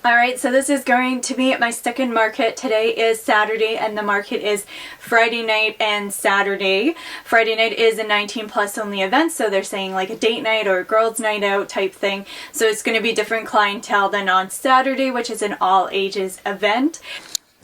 Alright, so this is going to be my second market. Today is Saturday and the market is Friday night and Saturday. Friday night is a 19 plus only event, so they're saying like a date night or a girls night out type thing. So it's going to be different clientele than on Saturday, which is an all ages event.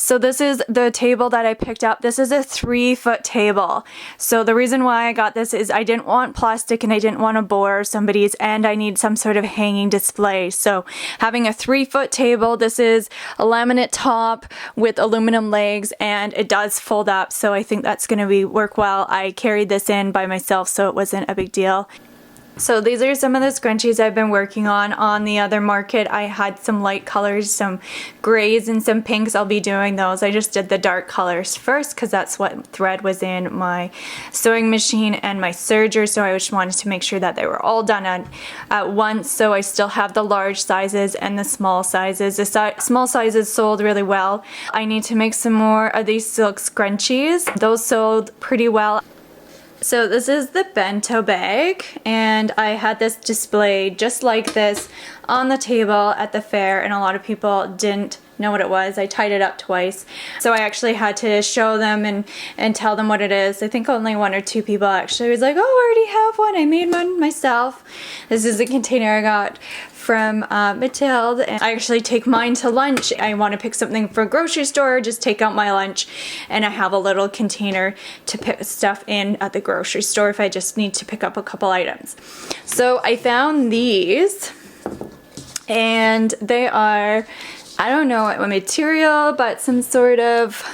So this is the table that I picked up. This is a 3-foot table. So the reason why I got this is I didn't want plastic and I didn't want to bore somebody's, and I need some sort of hanging display. So having a 3-foot table, this is a laminate top with aluminum legs and it does fold up. So I think that's going to work well. I carried this in by myself, so it wasn't a big deal. So these are some of the scrunchies I've been working on the other market. I had some light colors, some grays and some pinks. I'll be doing those. I just did the dark colors first because that's what thread was in my sewing machine and my serger, so I just wanted to make sure that they were all done at once. So I still have the large sizes and the small sizes. The small sizes sold really well. I need to make some more of these silk scrunchies. Those sold pretty well. So this is the bento bag, and I had this displayed just like this on the table at the fair, and a lot of people didn't know what it was. I tied it up twice, so I actually had to show them and tell them what it is. I think only 1 or 2 people actually was like, oh, I already have one, I made one myself. This is a container I got from Mathilde, and I actually take mine to lunch. I want to pick something for a grocery store, just take out my lunch, and I have a little container to put stuff in at the grocery store if I just need to pick up a couple items. So I found these, and they are, I don't know what material, but some sort of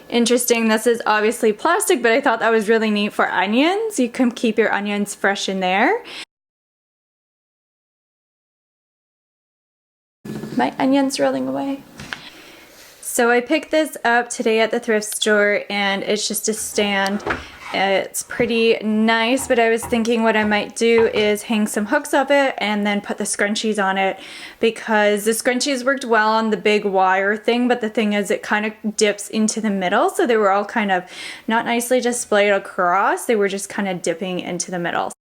interesting. This is obviously plastic, but I thought that was really neat for onions. You can keep your onions fresh in there. My onions rolling away. So I picked this up today at the thrift store, and it's just a stand. It's pretty nice, but I was thinking what I might do is hang some hooks up it and then put the scrunchies on it, because the scrunchies worked well on the big wire thing, but the thing is it kind of dips into the middle, so they were all kind of not nicely displayed across. They were just kind of dipping into the middle.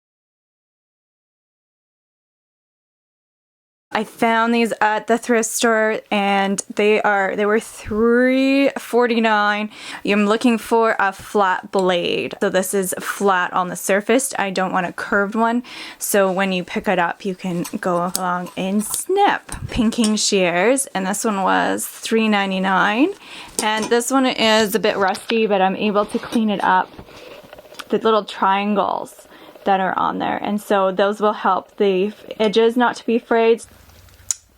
I found these at the thrift store, and they were $3.49. I'm looking for a flat blade. So this is flat on the surface. I don't want a curved one. So when you pick it up, you can go along and snip. Pinking shears, and this one was $3.99. And this one is a bit rusty, but I'm able to clean it up. The little triangles that are on there, and so those will help the edges not to be frayed.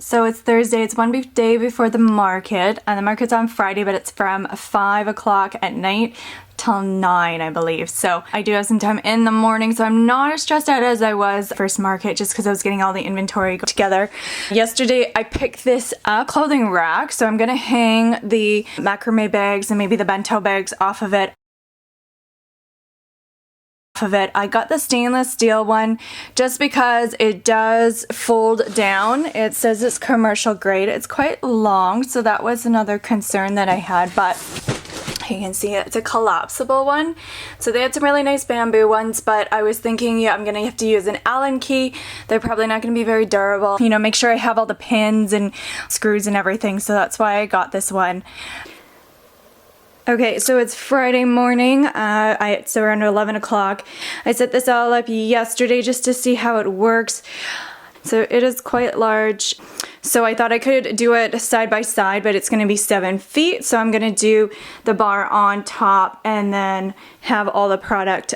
So it's Thursday, it's one day before the market, and the market's on Friday, but it's from 5 o'clock at night till 9, I believe. So I do have some time in the morning, so I'm not as stressed out as I was first market, just because I was getting all the inventory together. Yesterday I picked this up, clothing rack, so I'm gonna hang the macrame bags and maybe the bento bags off of it. I got the stainless steel one just because it does fold down. It says it's commercial grade. It's quite long, so that was another concern that I had, but you can see it's a collapsible one. So they had some really nice bamboo ones, but I was thinking, yeah, I'm gonna have to use an Allen key. They're probably not gonna be very durable. You know, make sure I have all the pins and screws and everything, so that's why I got this one. Okay, so it's Friday morning, it's around 11 o'clock. I set this all up yesterday just to see how it works. So it is quite large. So I thought I could do it side by side, but it's gonna be 7 feet. So I'm gonna do the bar on top and then have all the product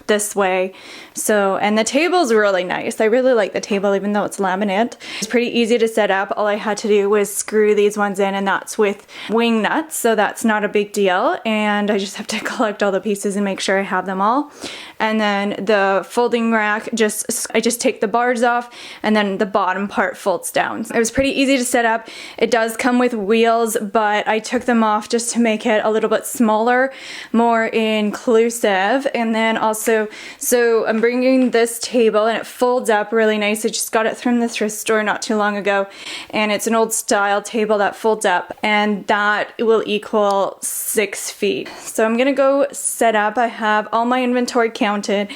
this way. So, and the table's really nice. I really like the table, even though it's laminate. It's pretty easy to set up. All I had to do was screw these ones in, and that's with wing nuts, so that's not a big deal. And I just have to collect all the pieces and make sure I have them all. And then the folding rack, I just take the bars off, and then the bottom part folds down. It was pretty easy to set up. It does come with wheels, but I took them off just to make it a little bit smaller, more inclusive. And then also, so I'm bringing this table, and it folds up really nice. I just got it from the thrift store not too long ago, and it's an old style table that folds up, and that will equal 6 feet. So I'm gonna go set up. I have all my inventory counted.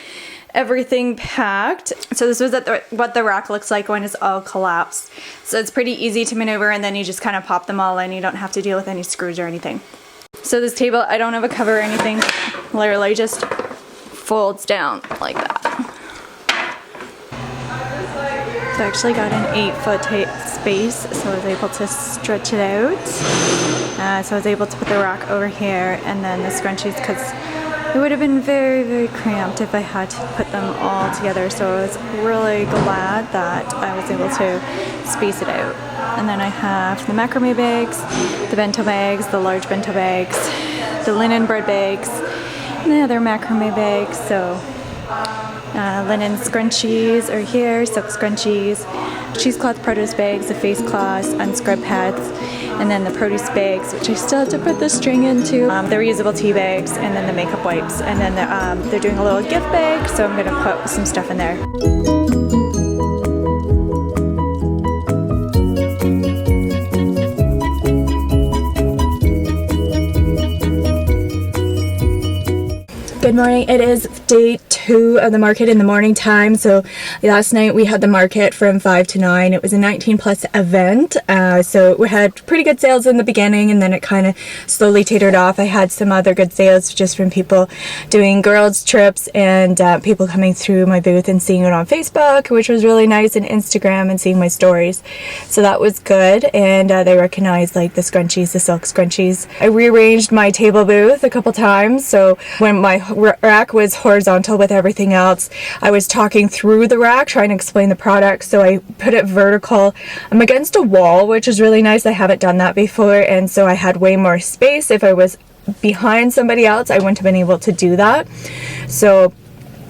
everything packed. So this was what the rack looks like when it's all collapsed. So it's pretty easy to maneuver, and then you just kind of pop them all in. You don't have to deal with any screws or anything. So this table, I don't have a cover or anything. Literally just folds down like that. So I actually got an 8-foot space, so I was able to stretch it out. So I was able to put the rack over here, and then the scrunchies, because it would have been very, very cramped if I had to put them all together. So I was really glad that I was able to space it out. And then I have the macrame bags, the bento bags, the large bento bags, the linen bread bags, and the other macrame bags. So linen scrunchies are here, silk scrunchies, cheesecloth produce bags, the face cloths, unscrub pads, and then the produce bags, which I still have to put the string into, the reusable tea bags, and then the makeup wipes. And then they're doing a little gift bag, so I'm going to put some stuff in there. Good morning. It is day 2 of the market in the morning time. So last night we had the market from 5 to 9. It was a 19+ event. So we had pretty good sales in the beginning, and then it kind of slowly tapered off. I had some other good sales just from people doing girls trips, and people coming through my booth and seeing it on Facebook, which was really nice, and Instagram, and seeing my stories. So that was good. And they recognized like the scrunchies, the silk scrunchies. I rearranged my table booth a couple times. So when my rack was horizontal with everything else, I was talking through the rack trying to explain the product, so I put it vertical. I'm against a wall, which is really nice. I haven't done that before, and so I had way more space. If I was behind somebody else, I wouldn't have been able to do that. So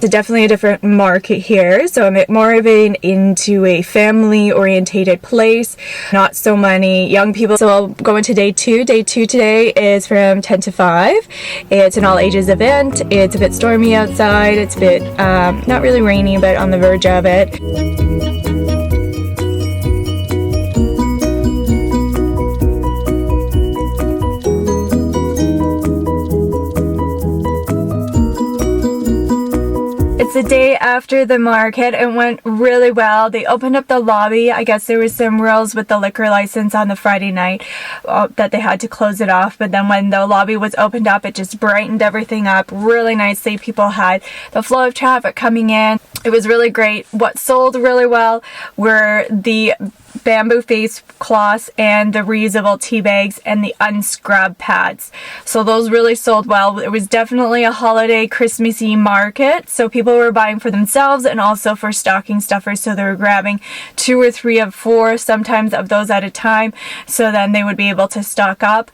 it's definitely a different market here. So I'm more of into a family orientated place, not so many young people. So I'll go into day 2. Day 2 today is from 10 to 5. It's an all ages event. It's a bit stormy outside. It's a bit not really rainy, but on the verge of it. It's the day after the market. It went really well. They opened up the lobby. I guess there was some rules with the liquor license on the Friday night that they had to close it off. But then when the lobby was opened up, it just brightened everything up really nicely. People had the flow of traffic coming in. It was really great. What sold really well were the bamboo face cloths and the reusable tea bags and the unscrub pads. So those really sold well. It was definitely a holiday Christmassy market, so people were buying for themselves and also for stocking stuffers. So they were grabbing 2 or 3 of 4 sometimes of those at a time, so then they would be able to stock up.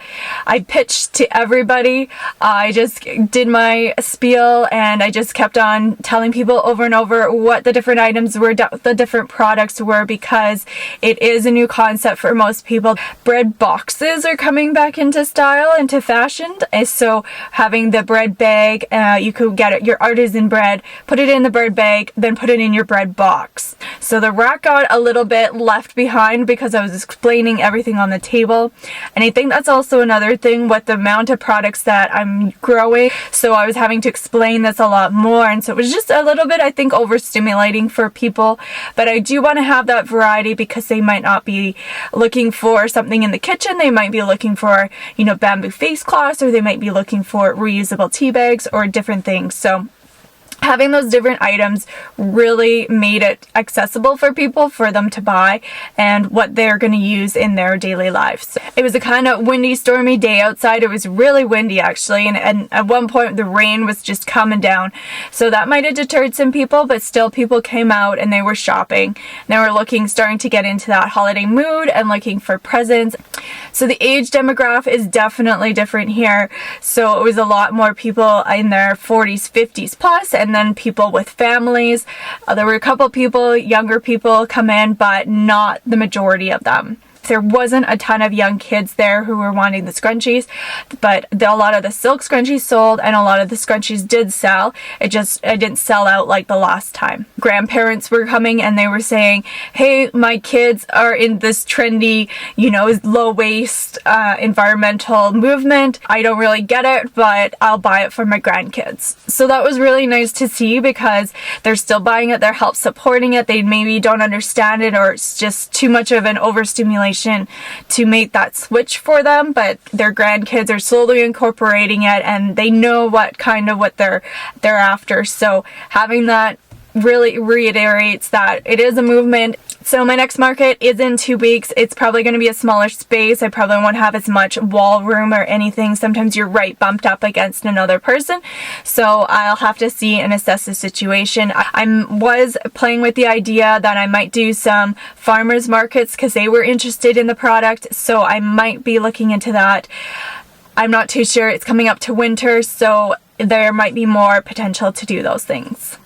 I pitched to everybody. I just did my spiel, and I just kept on telling people over and over what the different items were, the different products were, because it is a new concept for most people. Bread boxes are coming back into style, into fashion. So having the bread bag, you could get it, your artisan bread, put it in the bread bag, then put it in your bread box. So the rack got a little bit left behind because I was explaining everything on the table. And I think that's also another thing with the amount of products that I'm growing. So I was having to explain this a lot more. And so it was just a little bit, I think, overstimulating for people. But I do want to have that variety, because they might not be looking for something in the kitchen. They might be looking for, bamboo face cloths, or they might be looking for reusable tea bags or different things. So having those different items really made it accessible for people, for them to buy and what they're going to use in their daily lives. It was a kind of windy, stormy day outside. It was really windy, actually, and at one point the rain was just coming down. So that might have deterred some people, but still people came out and they were shopping. They were starting to get into that holiday mood and looking for presents. So the age demographic is definitely different here. So it was a lot more people in their 40s, 50s plus, and then people with families. There were a couple people, younger people come in, but not the majority of them. There wasn't a ton of young kids there who were wanting the scrunchies, but a lot of the silk scrunchies sold and a lot of the scrunchies did sell. It didn't sell out like the last time. Grandparents were coming and they were saying, hey, my kids are in this trendy, low waste environmental movement. I don't really get it, but I'll buy it for my grandkids. So that was really nice to see because they're still buying it, they're help supporting it. They maybe don't understand it, or it's just too much of an overstimulation to make that switch for them, but their grandkids are slowly incorporating it and they know what they're after. So having that really reiterates that it is a movement. So my next market is in 2 weeks. It's probably going to be a smaller space. I probably won't have as much wall room or anything. Sometimes you're right bumped up against another person. So I'll have to see and assess the situation. I was playing with the idea that I might do some farmers markets because they were interested in the product. So I might be looking into that. I'm not too sure. It's coming up to winter, so there might be more potential to do those things.